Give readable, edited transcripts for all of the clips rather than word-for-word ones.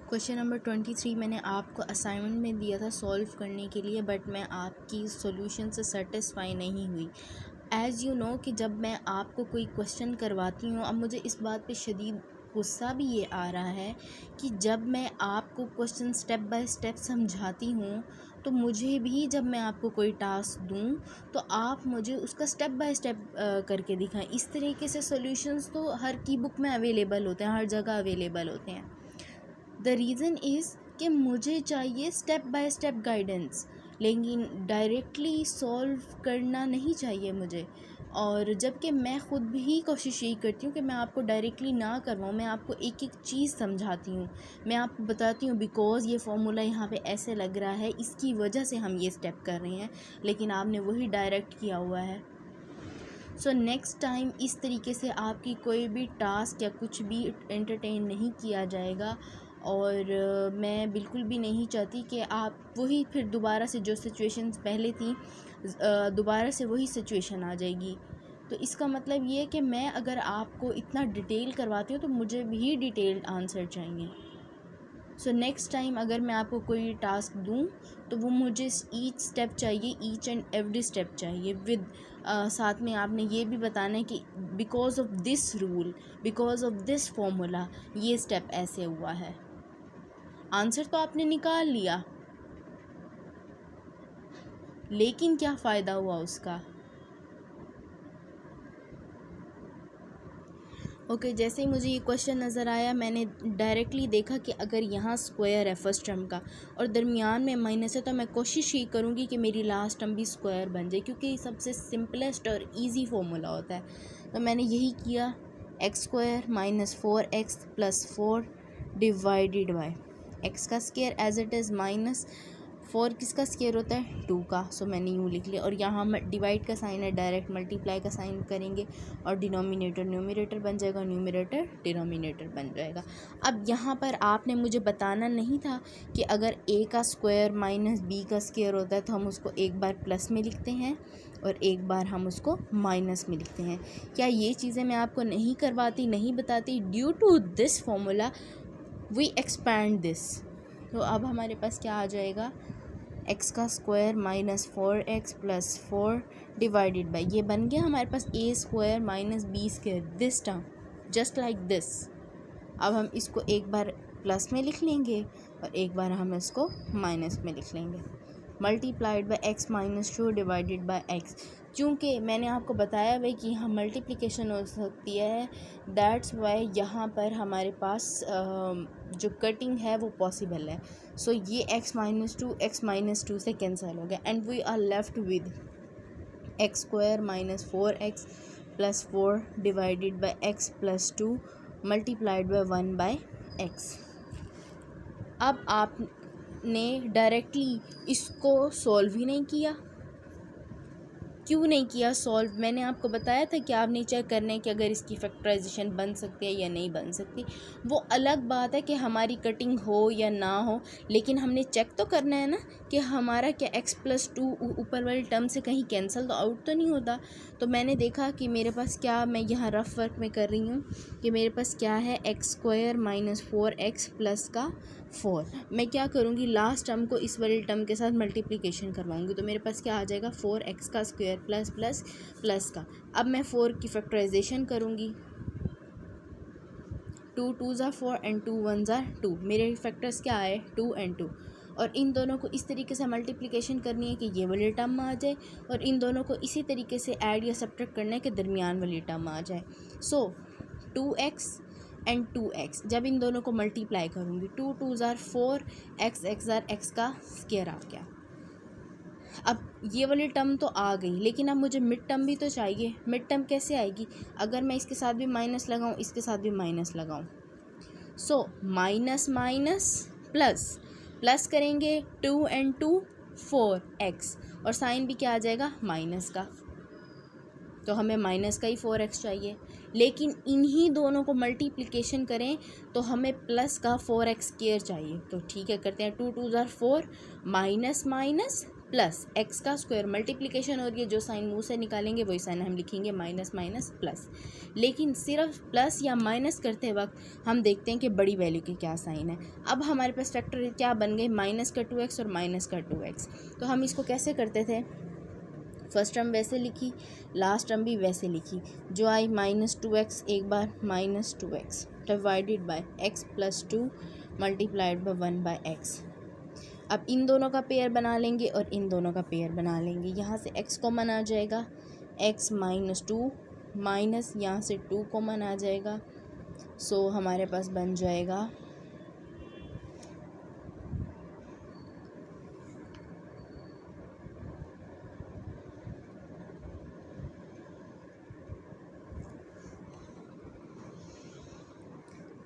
Question number 23 मैंने आपको assignment में दिया था सॉल्व करने के लिए, बट मैं आपकी सॉल्यूशन से सेटिस्फाई नहीं हुई। एज़ यू नो कि जब मैं आपको कोई क्वेश्चन करवाती हूँ, अब मुझे इस बात पे शदीद गुस्सा भी ये आ रहा है कि जब मैं आपको क्वेश्चन स्टेप बाय स्टेप समझाती हूँ, तो मुझे भी जब मैं आपको कोई टास्क दूँ तो आप मुझे उसका स्टेप बाय स्टेप करके दिखाएं। इस तरीके से सॉल्यूशंस तो हर की बुक में अवेलेबल होते हैं, हर जगह अवेलेबल होते हैं। द रीज़न इज़ कि मुझे चाहिए स्टेप बाय स्टेप गाइडेंस, लेकिन डायरेक्टली सॉल्व करना नहीं चाहिए मुझे। और जबकि मैं ख़ुद भी कोशिश यही करती हूँ कि मैं आपको डायरेक्टली ना करवाऊँ, मैं आपको एक एक चीज़ समझाती हूँ, मैं आपको बताती हूँ बिकॉज़ ये फार्मूला यहाँ पे ऐसे लग रहा है, इसकी वजह से हम ये स्टेप कर रहे हैं, लेकिन आपने वही डायरेक्ट किया हुआ है। सो नेक्स्ट टाइम इस तरीके से आपकी कोई भी टास्क या कुछ भी एंटरटेन नहीं किया जाएगा। और मैं बिल्कुल भी नहीं चाहती कि आप वही फिर दोबारा से जो सिचुएशंस पहले थी दोबारा से वही सिचुएशन आ जाएगी। तो इसका मतलब ये है कि मैं अगर आपको इतना डिटेल करवाती हूँ तो मुझे भी डिटेल्ड आंसर चाहिए। सो नेक्स्ट टाइम अगर मैं आपको कोई टास्क दूँ तो वो मुझे ईच स्टेप चाहिए, ईच एंड एवरी स्टेप चाहिए विद साथ में आपने ये भी बताना है कि because of this rule, because of this formula ये स्टेप ऐसे हुआ है। आंसर तो आपने निकाल लिया, लेकिन क्या फ़ायदा हुआ उसका। ओके जैसे ही मुझे ये क्वेश्चन नज़र आया, मैंने डायरेक्टली देखा कि अगर यहाँ स्क्वायर है फर्स्ट टर्म का और दरमियान में माइनस है, तो मैं कोशिश ये करूँगी कि मेरी लास्ट टर्म भी स्क्वायर बन जाए, क्योंकि ये सबसे सिंपलेस्ट और इजी फॉर्मूला होता है। तो मैंने यही किया, x square minus 4x plus 4 divided by x का square as it is minus 4 किसका स्क्वायर होता है 2 का। सो मैंने यूँ लिख लिया, और यहाँ डिवाइड का साइन है, डायरेक्ट मल्टीप्लाई का साइन करेंगे और डिनोमिनेटर न्यूमरेटर बन जाएगा, न्यूमरेटर डिनोमिनेटर बन जाएगा। अब यहाँ पर आपने मुझे बताना नहीं था कि अगर a का स्क्वायर माइनस b का स्क्वायर होता है तो हम उसको एक बार प्लस में लिखते हैं और एक बार हम उसको माइनस में लिखते हैं। क्या ये चीज़ें मैं आपको नहीं करवाती, नहीं बताती? Due to this formula we expand this. तो अब हमारे पास क्या आ जाएगा, एक्स का square minus 4x plus 4 divided by, ये बन गया हमारे पास a square minus b square, this term just like this. अब हम इसको एक बार प्लस में लिख लेंगे और एक बार हम इसको माइनस में लिख लेंगे, multiplied by x minus 2 divided by x. चूँकि मैंने आपको बताया भाई कि यहाँ मल्टीप्लिकेशन हो सकती है, दैट्स वाई यहाँ पर हमारे पास जो कटिंग है वो पॉसिबल है। सो ये एक्स माइनस टू से कैंसिल हो गया and we are left with X square minus 4x plus 4 divided by X plus 2 multiplied by 1 by X. अब आपने डायरेक्टली इसको सॉल्व ही नहीं किया। क्यों नहीं किया सॉल्व? मैंने आपको बताया था कि आपने चेक करना है कि अगर इसकी फैक्टराइजेशन बन सकती है या नहीं बन सकती। वो अलग बात है कि हमारी कटिंग हो या ना हो, लेकिन हमने चेक तो करना है ना कि हमारा क्या एक्स प्लस 2 ऊपर वाली टर्म से कहीं कैंसिल तो आउट तो नहीं होता। तो मैंने देखा कि मेरे पास क्या, मैं यहाँ रफ वर्क में कर रही हूँ कि मेरे पास क्या है, x square minus 4x plus का 4। मैं क्या करूँगी, लास्ट टर्म को इस वाले टर्म के साथ मल्टीप्लिकेशन करवाऊँगी, तो मेरे पास क्या आ जाएगा 4x का स्क्वायर प्लस प्लस प्लस का। अब मैं 4 की फैक्टराइजेशन करूँगी, 2 2s are 4 and 2 1s are 2। मेरे फैक्टर्स क्या आए 2 एंड 2, और इन दोनों को इस तरीके से मल्टीप्लिकेशन करनी है कि ये वाली टर्म आ जाए, और इन दोनों को इसी तरीके से ऐड या सब्ट्रैक्ट करना है कि दरमियान वाली टर्म आ जाए। सो 2x एंड 2x, जब इन दोनों को मल्टीप्लाई करूँगी 2 2s are 4, x are x का स्क्वायर आ गया। अब ये वाली टर्म तो आ गई, लेकिन अब मुझे मिड टर्म भी तो चाहिए। मिड टर्म कैसे आएगी? अगर मैं इसके साथ भी माइनस लगाऊं, इसके साथ भी माइनस लगाऊं, so minus minus plus, plus करेंगे 2 एंड 2 4x, और साइन भी क्या आ जाएगा माइनस का, तो हमें माइनस का ही 4x चाहिए। लेकिन इन्हीं दोनों को मल्टीप्लिकेशन करें तो हमें प्लस का 4x स्क्वायर चाहिए। तो ठीक है, करते हैं, 2 2s are 4 minus minus plus x का स्क्वायर मल्टीप्लिकेशन हो रही है, जो साइन मुंह से निकालेंगे वही साइन हम लिखेंगे माइनस माइनस प्लस। लेकिन सिर्फ प्लस या माइनस करते वक्त हम देखते हैं कि बड़ी वैल्यू के क्या साइन है। अब हमारे पास फैक्टर क्या बन गए, माइनस का 2x और माइनस का 2x। तो हम इसको कैसे करते थे, फर्स्ट टर्म वैसे लिखी, लास्ट टर्म भी वैसे लिखी, जो आई -2x, एक बार -2x divided by x plus 2 multiplied by 1/x। अब इन दोनों का पेयर बना लेंगे और इन दोनों का पेयर बना लेंगे। यहाँ से x कॉमन आ जाएगा, x -2 माइनस यहाँ से 2 कॉमन आ जाएगा। सो हमारे पास बन जाएगा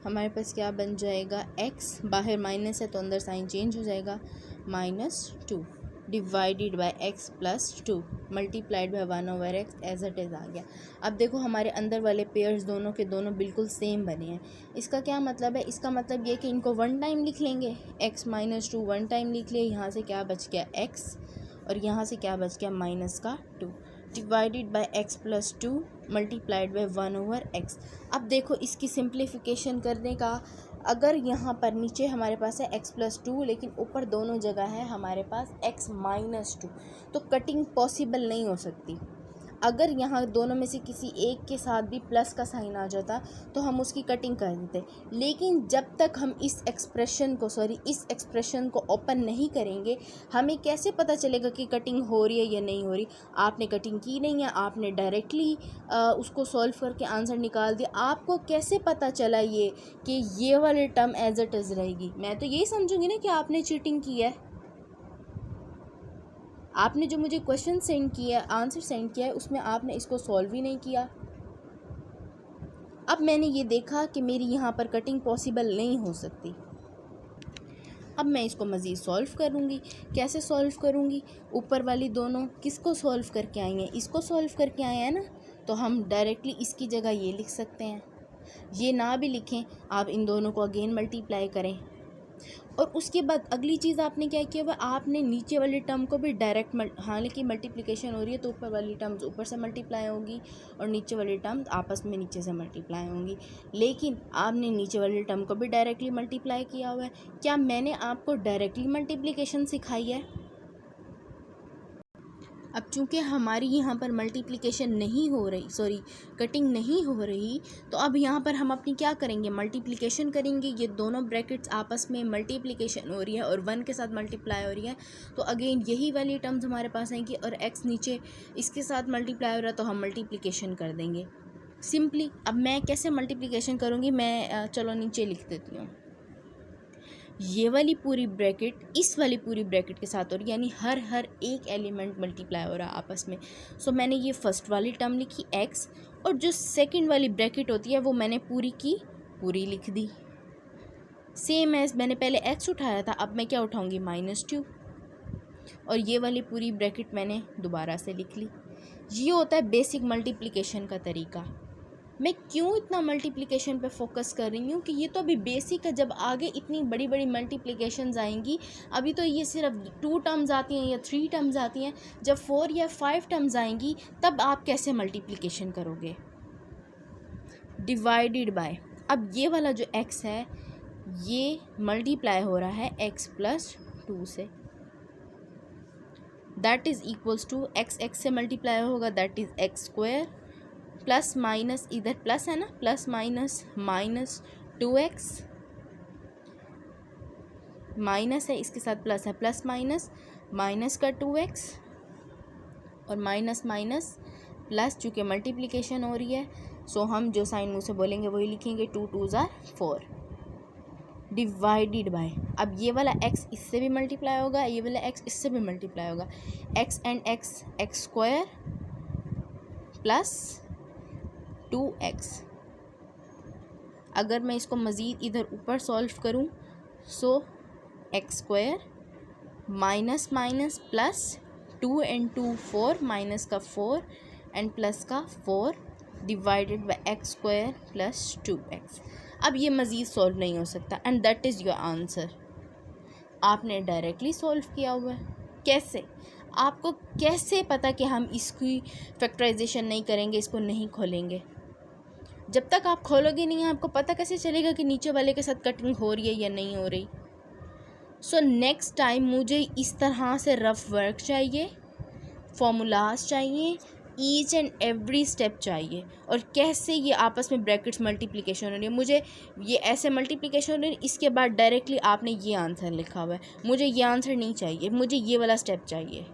हमारे पास क्या बन जाएगा, x बाहर माइनस है तो अंदर साइन चेंज हो जाएगा, -2 divided by x plus 2 multiplied by 1/x as it is आ गया। अब देखो हमारे अंदर वाले पेयर्स दोनों के दोनों बिल्कुल सेम बने हैं। इसका क्या मतलब है, इसका मतलब ये कि इनको वन टाइम लिख लेंगे, x -2 वन टाइम लिख लिए, यहाँ से क्या बच गया x और यहाँ से क्या बच गया -2 divided by x plus 2 multiplied by 1/x। अब देखो इसकी सिंप्लीफिकेशन करने का, अगर यहाँ पर नीचे हमारे पास है x प्लस 2 लेकिन ऊपर दोनों जगह है हमारे पास x -2, तो कटिंग पॉसिबल नहीं हो सकती। अगर यहाँ दोनों में से किसी एक के साथ भी प्लस का साइन आ जाता तो हम उसकी कटिंग कर देते, लेकिन जब तक हम इस एक्सप्रेशन को ओपन नहीं करेंगे हमें कैसे पता चलेगा कि कटिंग हो रही है या नहीं हो रही। आपने कटिंग की नहीं है, आपने डायरेक्टली उसको सॉल्व करके आंसर निकाल दिया, आपको कैसे पता चला कि ये वाली टर्म एज इट इज़ रहेगी। मैं तो यही समझूंगी ना कि आपने चीटिंग की है। आपने जो मुझे क्वेश्चन सेंड किया, आंसर सेंड किया है, उसमें आपने इसको सॉल्व ही नहीं किया। अब मैंने ये देखा कि मेरी यहाँ पर कटिंग पॉसिबल नहीं हो सकती। अब मैं इसको मज़ीद सॉल्व करूँगी। कैसे सॉल्व करूँगी, ऊपर वाली दोनों किसको सॉल्व करके आई हैं, इसको सॉल्व करके आए हैं ना, तो हम डायरेक्टली इसकी जगह ये लिख सकते हैं। ये ना भी लिखें, आप इन दोनों को अगेन मल्टीप्लाई करें और उसके बाद अगली चीज़ आपने क्या किया हुआ, आपने नीचे वाली टर्म को भी डायरेक्ट हालांकि मल्टीप्लिकेशन हो रही है तो ऊपर वाली टर्म्स ऊपर से मल्टीप्लाई होगी और नीचे वाली टर्म्स आपस में नीचे से मल्टीप्लाई होंगी, लेकिन आपने नीचे वाली टर्म को भी डायरेक्टली मल्टीप्लाई किया हुआ है। क्या मैंने आपको डायरेक्टली मल्टीप्लिकेशन सिखाई है? अब चूँकि हमारी यहाँ पर मल्टीप्लिकेशन नहीं हो रही, कटिंग नहीं हो रही, तो अब यहाँ पर हम अपनी क्या करेंगे, मल्टीप्लिकेशन करेंगे। ये दोनों ब्रैकेट्स आपस में मल्टीप्लिकेशन हो रही है और 1 के साथ मल्टीप्लाई हो रही है, तो अगेन यही वाली टर्म्स हमारे पास आएंगी और x नीचे इसके साथ मल्टीप्लाई हो रहा है तो हम मल्टीप्लिकेशन कर देंगे सिंपली। अब मैं कैसे मल्टीप्लिकेशन करूँगी, मैं चलो नीचे लिख देती हूँ। ये वाली पूरी ब्रैकेट इस वाली पूरी ब्रैकेट के साथ हो रही है, यानी हर एक एलिमेंट मल्टीप्लाई हो रहा है आपस में। सो मैंने ये फर्स्ट वाली टर्म लिखी x और जो सेकंड वाली ब्रैकेट होती है वो मैंने पूरी की पूरी लिख दी। सेम एज मैंने पहले x उठाया था, अब मैं क्या उठाऊंगी, -2 और ये वाली पूरी ब्रैकेट मैंने दोबारा से लिख ली। ये होता है बेसिक मल्टीप्लिकेशन का तरीका। मैं क्यों इतना मल्टीप्लिकेशन पे फोकस कर रही हूँ कि ये तो अभी बेसिक है, जब आगे इतनी बड़ी बड़ी मल्टीप्लिकेशंस आएंगी, अभी तो ये सिर्फ 2 टर्म्स आती हैं या 3 टर्म्स आती हैं, जब 4 या 5 टर्म्स आएंगी तब आप कैसे मल्टीप्लिकेशन करोगे, डिवाइडेड बाय। अब ये वाला जो x है ये मल्टीप्लाई हो रहा है x प्लस 2 से, that is equals to x से मल्टीप्लाई होगा, that is x square plus minus, इधर प्लस है ना, प्लस माइनस 2x, माइनस है इसके साथ प्लस है, प्लस माइनस का 2x और माइनस प्लस, चूँकि मल्टीप्लिकेशन हो रही है सो हम जो साइन मुँह से बोलेंगे वही लिखेंगे, 2 2 ज़ा 4 डिवाइडेड बाय। अब ये वाला x इससे भी मल्टीप्लाई होगा, ये वाला x इससे भी मल्टीप्लाई होगा, x and x square plus 2x। अगर मैं इसको मज़ीद इधर ऊपर सॉल्व करूँ सो x square minus plus 2 and 2 4, minus का 4 एंड प्लस का 4 divided by x square plus 2x। अब ये मज़ीद सॉल्व नहीं हो सकता and that is your answer. आपने डायरेक्टली सॉल्व किया हुआ है। कैसे? आपको कैसे पता कि हम इसकी फैक्टराइजेशन नहीं करेंगे, इसको नहीं खोलेंगे? जब तक आप खोलोगे नहीं आपको पता कैसे चलेगा कि नीचे वाले के साथ कटिंग हो रही है या नहीं हो रही? सो नेक्स्ट टाइम मुझे इस तरह से रफ वर्क चाहिए, फॉर्मूलाज चाहिए, ईच एंड एवरी स्टेप चाहिए, और कैसे ये आपस में ब्रैकेट्स मल्टीप्लिकेशन हो रही है। मुझे ये ऐसे मल्टीप्लिकेशन हो रही है, इसके बाद डायरेक्टली आपने ये आंसर लिखा हुआ है, मुझे ये आंसर नहीं चाहिए, मुझे ये वाला स्टेप चाहिए।